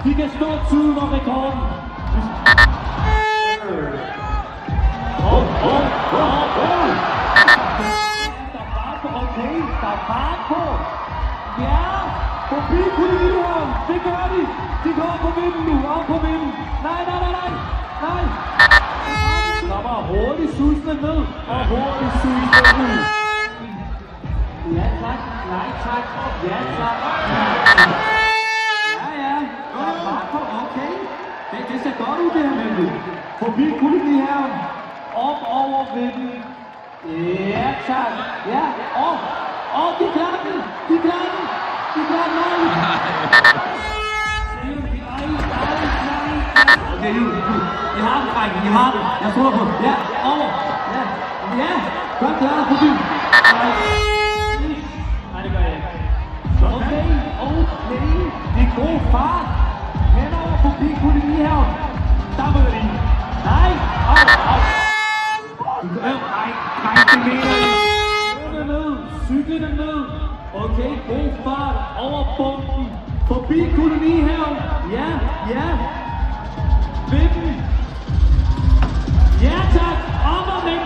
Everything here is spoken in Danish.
De kan slå tiden og rekorden. Okay, der er fart på. Ja, forbi kolonihøren. Det gør de. De går på vinden nu. Op på vinden. Nej. Der var hurtigt susende ned. Og hurtigt susende ud. Ja tak. Nej tak. Ja tak. Ja. Der er fart på. Okay. Det ser godt ud det her nemlig. Forbi kolonihøren. Op over vinden. Ja, tak. Ja, og de klarer den. Nej. Okay, I har det, drengen. I har det. Jeg tror på. Ja, over. Ja. Godt klaret på byen. Nej, det gør jeg ikke. Okay. Det er god fart. Henover forbi kolonihøren. Der møder de. Nej. Cyklerne ned. Okay, god fart over bomben. Forbi kolonihøren. Ja. Vippen. Ja tak. Op og ring.